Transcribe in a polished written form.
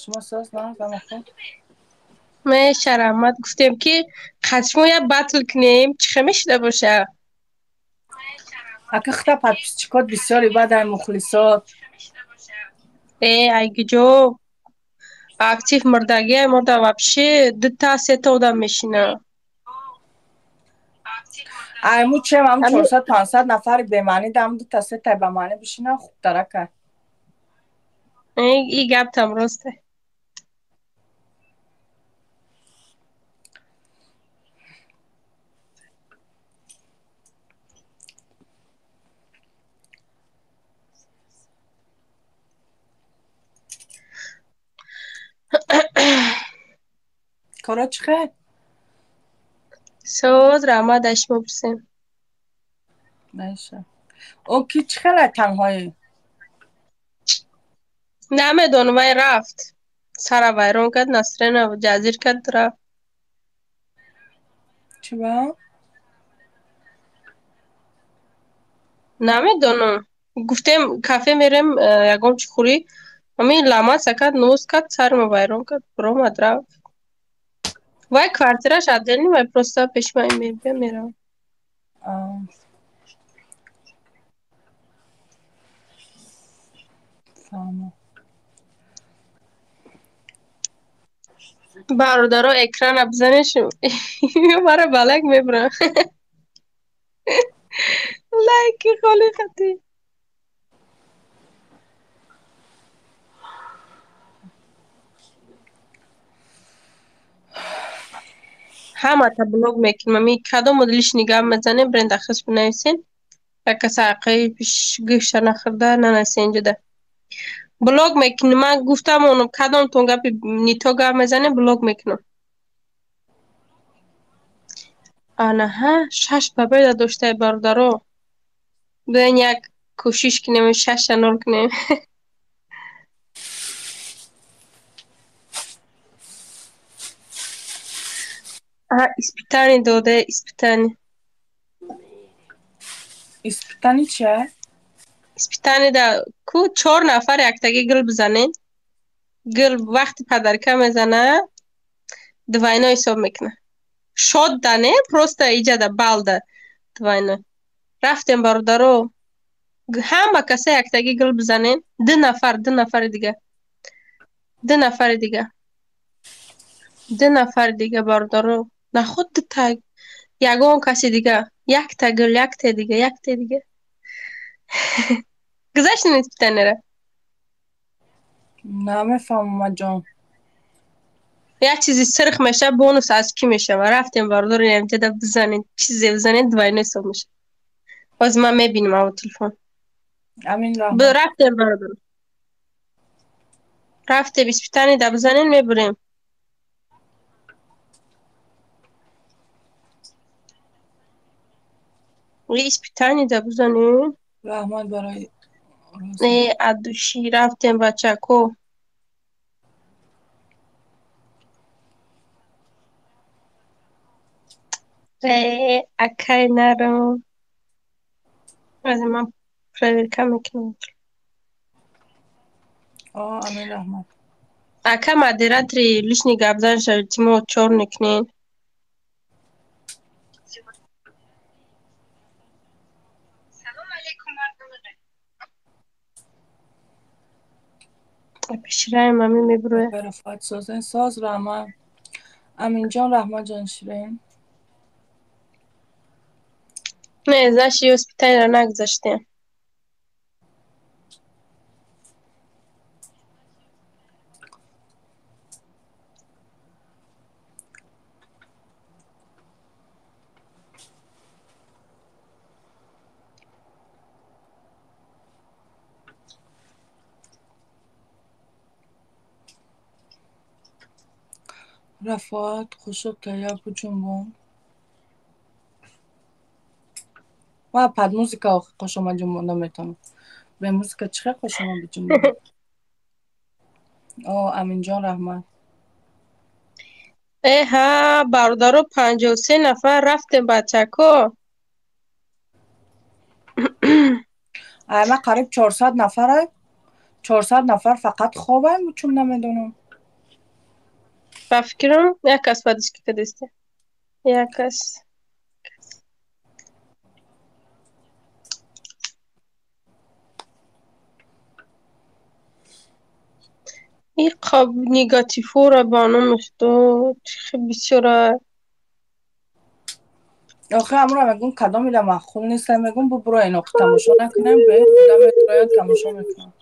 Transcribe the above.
شما ساز نه زمان. میشه رحمت گفتیم که خشمو یه بطل کنیم چی میشده باشه. اگه خطا подписчикот бисёри бадай мухлисот. اگه جو актив мурдаги мурда вообще дта сета одам мешина. айму чем ам Ами 400 500 нафари бемаъни дам ду та се тай ба маъни бишинам хубтарака. ای گپ تام راسته. کارا چی خیر؟ سوز رحمت اشما برسیم. نشه او کی چی خیلی تنهایی؟ نمیدونم وای رفت سر ویرون کرد نسرین و جزیر کرد رفت. چی با؟ نمیدونم گفتیم کافه میریم یکم چی خوری همین لاما سکت نوز کرد سرم ویرون کرد برامد رفت. وای کوارترش عدل نیم وای پروستا پیش مای میرم. آه. فهمم. برادرها اکران بزنشم برای بلک میبرن. لایکی خالی خطی همه تا بلوگ میکنم می کدام مدلش نگاه میزنیم برند اخص بنویسین یک کس عقیه پیش گوش نخورده ننویسین اینجا ده بلوگ میکنم. من گفتم اونم کدام تون گپ نیتا گپ میزنیم بلوگ میکنم. آنها ها شش بابه داشته باردارو بیاین یک کوشش کنیم شش نول کنیم. اسپیتانی داده اسپیتانی. اسپیتانی چیه؟ اسپیتانی ده کو 4 نفر یکتگی گل بزنین گل وقتی پدرکه میزنه دوینا حساب میکنه شاد دنه پروستا ایجا ده بال ده دوینا رفتیم باردارو همه کسی یکتگی گل بزنین 2 نفر 2 نفر دیگه 2 نفر دیگه 2 نفر دیگه باردارو نه خود تا یگان کسی دیگه یک تا گل یک تا دیگه یک تا دیگه گذاشتین اسپیتانی را نمیفهمم جان. یک چیزی سرخ میشه بونوس از کی میشه و رفتیم باردار اینجا ده بزنین چیزی بزنین دوینه حساب میشه. باز من میبینم او تلفن امین رحمت. رفتیم باردار رفتیم اسپیتانی ده بزنین میبریم. وی اسپیتانی ده بزنین رحمت برای روزه. ادوشی رفتیم بچکو اکای نرم از من پرایور کم میکنم. آه امین رحمت. اکا مدیره تری لشنی گبزن شد تیمو چور نکنین. پیشرای مامی میبروه. برافت سازن ساز رحمت. امین جان رحمت جان شیرین. نه زشی اسپیتانی را نگذاشتیم. رفعت خوشت تیا بجنبون و پد موزیکا خوشم جنبونده میتونم به موزیکا چخه خوشم بجنبونم. آه امین جان رحمت. ها برادرو 53 نفر رفتیم بچکو. ما قریب 400 نفره 400 نفر فقط خوابم چون نمیدونم. با فکرم یک کس بعدش که کدیسته. یک کس. این قاب نیگاتیفو را بانو مختو خیلی بسیاره. آخه امرو میگم کدام میدم مخون نیست میگم برو اینا تماشا نکنیم به دم اترایان تماشا میکنم.